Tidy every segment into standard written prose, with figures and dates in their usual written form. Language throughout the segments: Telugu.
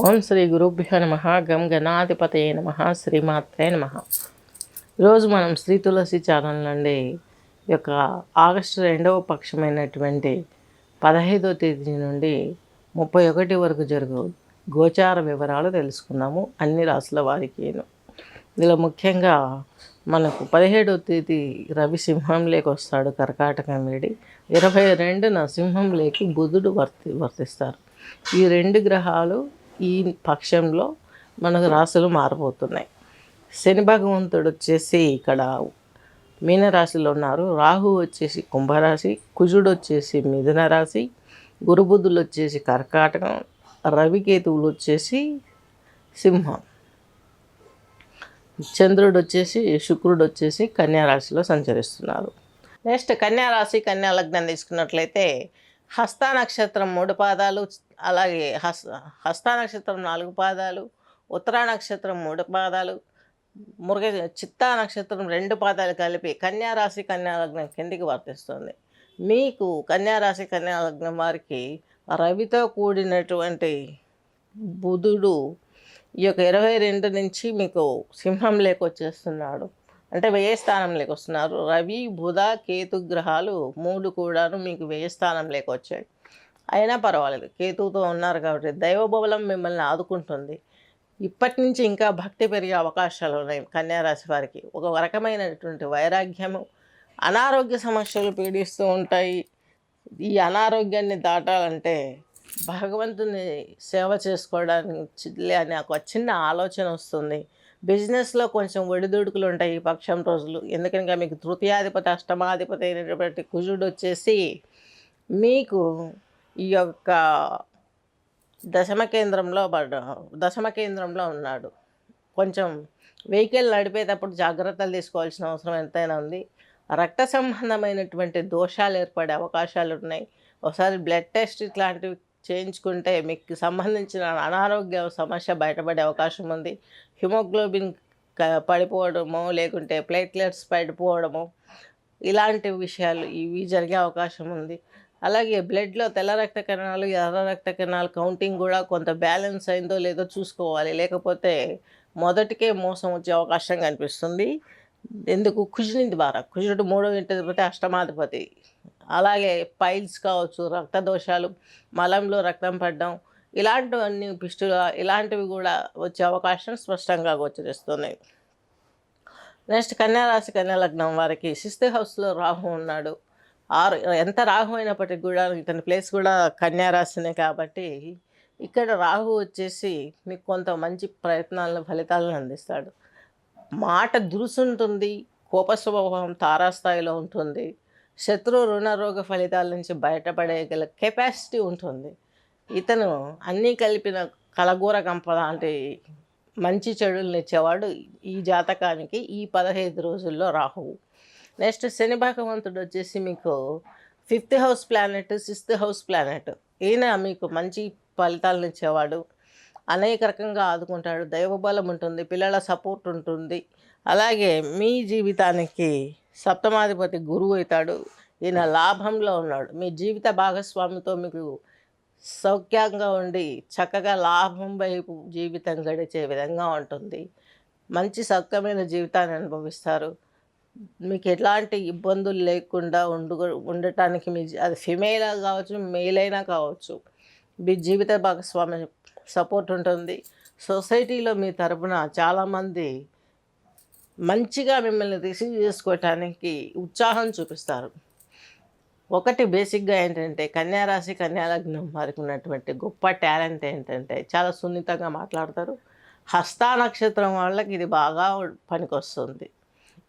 ఓం శ్రీ గురుభ్యో నమ గం గణాధిపతయే నమ శ్రీమాత్రే నమ. ఈరోజు మనం శ్రీ తులసి ఛానల్ నుండి ఈ యొక్క ఆగస్టు 2వ పక్షమైనటువంటి 15వ తేదీ నుండి 31 వరకు జరుగు గోచార వివరాలు తెలుసుకుందాము అన్ని రాసుల వారికిను. ఇందులో ముఖ్యంగా మనకు 17వ తేదీ రవి సింహంలోకి వస్తాడు, కర్కాటకం వీడి. 22న సింహంలోకి బుధుడు వర్తిస్తారు. ఈ రెండు గ్రహాలు ఈ పక్షంలో మనకు రాశులు మారిపోతున్నాయి. శని భగవంతుడు వచ్చేసి ఇక్కడ మీనరాశిలో ఉన్నారు, రాహు వచ్చేసి కుంభరాశి, కుజుడు వచ్చేసి మిథున రాశి, గురుబుధులు వచ్చేసి కర్కాటకం, రవికేతువులు వచ్చేసి సింహం, చంద్రుడు వచ్చేసి శుక్రుడు వచ్చేసి కన్యారాశిలో సంచరిస్తున్నారు. నెక్స్ట్ కన్యారాశి కన్యా లగ్నం తీసుకున్నట్లయితే హస్త నక్షత్రం 3 పాదాలు, అలాగే హస్త నక్షత్రం 4 పాదాలు, ఉత్తరా నక్షత్రం 3 పాదాలు, చిత్తా నక్షత్రం 2 పాదాలు కలిపి కన్యారాశి కన్యా లగ్నం కిందికి వర్తిస్తుంది. మీకు కన్యారాశి కన్యా లగ్నం వారికి రవితో కూడినటువంటి బుధుడు ఈ యొక్క 22 నుంచి మీకు సింహంలోకి వచ్చేస్తున్నాడు, అంటే వ్యయ స్థానంలోకి వస్తున్నారు. రవి బుధ కేతు గ్రహాలు 3 కూడాను మీకు వ్యయ స్థానంలోకి వచ్చాయి. అయినా పర్వాలేదు, కేతువుతో ఉన్నారు కాబట్టి దైవబలం మిమ్మల్ని ఆదుకుంటుంది. ఇప్పటి నుంచి ఇంకా భక్తి పెరిగే అవకాశాలు ఉన్నాయి. కన్యారాశి వారికి ఒక రకమైనటువంటి వైరాగ్యము, అనారోగ్య సమస్యలు పీడిస్తూ ఉంటాయి. ఈ అనారోగ్యాన్ని దాటాలంటే భగవంతుని సేవ చేసుకోవడానికి అని ఒక చిన్న ఆలోచన వస్తుంది. బిజినెస్లో కొంచెం ఒడిదుడుకులు ఉంటాయి ఈ పక్షం రోజులు. ఎందుకనగా మీకు తృతీయాధిపతి అష్టమాధిపతి అయినటువంటి కుజుడు వచ్చేసి మీకు ఈ యొక్క దశమ కేంద్రంలో ఉన్నాడు. కొంచెం వెహికల్ నడిపేటప్పుడు జాగ్రత్తలు తీసుకోవాల్సిన అవసరం ఎంతైనా ఉంది. రక్త సంబంధమైనటువంటి దోషాలు ఏర్పడే అవకాశాలు ఉన్నాయి. ఒకసారి బ్లడ్ టెస్ట్ ఇట్లాంటివి చేయించుకుంటే మీకు సంబంధించిన అనారోగ్య సమస్య బయటపడే అవకాశం ఉంది. హిమోగ్లోబిన్ పడిపోవడము, లేకుంటే ప్లేట్లెట్స్ పడిపోవడము, ఇలాంటి విషయాలు ఇవి జరిగే అవకాశం ఉంది. అలాగే బ్లడ్లో తెల్ల రక్త కణాలు ఎర్ర రక్త కణాలు కౌంటింగ్ కూడా కొంత బ్యాలెన్స్ అయిందో లేదో చూసుకోవాలి, లేకపోతే మొదటికే మోసం వచ్చే అవకాశం కనిపిస్తుంది. ఎందుకు? కుజుని ద్వారా. కుజుడు 3వ ఇంటిపతి అష్టమాధిపతి. అలాగే పైల్స్ కావచ్చు, రక్త దోషాలు, మలంలో రక్తం పడడం, ఇలాంటివన్నీ ఇలాంటివి కూడా వచ్చే అవకాశం స్పష్టంగా గోచరిస్తున్నాయి. నెక్స్ట్ కన్యారాశి కన్యా లగ్నం వారికి 6th హౌస్లో రాహు ఉన్నాడు. ఎంత రాహు అయినప్పటికీ కూడా ఇతని ప్లేస్ కూడా కన్యారాశినే కాబట్టి ఇక్కడ రాహు వచ్చేసి మీకు కొంత మంచి ఫలితాలను అందిస్తాడు. మాట దురుసుంటుంది, కోప స్వభావం తారాస్థాయిలో ఉంటుంది. శత్రు రుణ రోగ ఫలితాల నుంచి బయటపడేగల కెపాసిటీ ఉంటుంది. ఇతను అన్నీ కలిపిన కలగూర కంప లాంటి మంచి చెడులను ఇచ్చేవాడు ఈ జాతకానికి ఈ 15 రోజుల్లో రాహువు. నెక్స్ట్ శని భగవంతుడు వచ్చేసి మీకు 5th house planet, 6th house planet. ఈయన మీకు మంచి ఫలితాలను ఇచ్చేవాడు, అనేక రకంగా ఆదుకుంటాడు, దైవబలం ఉంటుంది, పిల్లల సపోర్ట్ ఉంటుంది. అలాగే మీ జీవితానికి సప్తమాధిపతి గురువు అవుతాడు. ఈయన లాభంలో ఉన్నాడు. మీ జీవిత భాగస్వామితో మీకు సౌఖ్యంగా ఉండి చక్కగా లాభం వైపు జీవితం గడిచే విధంగా ఉంటుంది. మంచి సౌఖ్యమైన జీవితాన్ని అనుభవిస్తారు. మీకు ఎలాంటి ఇబ్బందులు లేకుండా ఉండటానికి అది ఫిమేల్ కావచ్చు, మేల్ అయినా కావచ్చు, మీ జీవిత భాగస్వామి సపోర్ట్ ఉంటుంది. సొసైటీలో మీ తరపున చాలామంది మంచిగా మిమ్మల్ని రిసీవ్ చేసుకోవటానికి ఉత్సాహం చూపిస్తారు. ఒకటి బేసిక్గా ఏంటంటే కన్యారాశి కన్యా లగ్నం వారికి ఉన్నటువంటి గొప్ప టాలెంట్ ఏంటంటే చాలా సున్నితంగా మాట్లాడతారు. హస్త నక్షత్రం వాళ్ళకి ఇది బాగా పనికొస్తుంది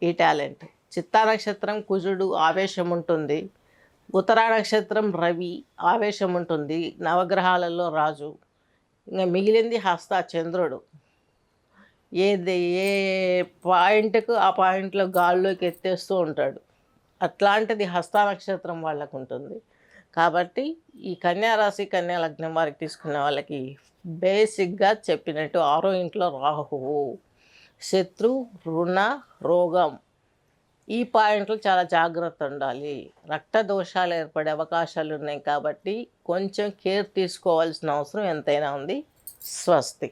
ఈ టాలెంట్. చిత్తా నక్షత్రం కుజుడు, ఆవేశం ఉంటుంది. ఉత్తరా నక్షత్రం రవి, ఆవేశం ఉంటుంది, నవగ్రహాలలో రాజు. ఇంకా మిగిలింది హస్త చంద్రుడు. ఏ పాయింట్కు ఆ పాయింట్లో గాల్లోకి ఎత్తేస్తూ ఉంటాడు. అట్లాంటిది హస్త నక్షత్రం వాళ్ళకు ఉంటుంది. కాబట్టి ఈ కన్యారాశి కన్యా లగ్నం వారికి తీసుకున్న వాళ్ళకి బేసిక్గా చెప్పినట్టు 6వ ఇంట్లో రాహువు, శత్రు రుణ రోగం, ఈ పాయింట్లు చాలా జాగ్రత్త ఉండాలి. రక్త దోషాలు ఏర్పడే అవకాశాలు ఉన్నాయి కాబట్టి కొంచెం కేర్ తీసుకోవాల్సిన అవసరం ఎంతైనా ఉంది. స్వస్తి.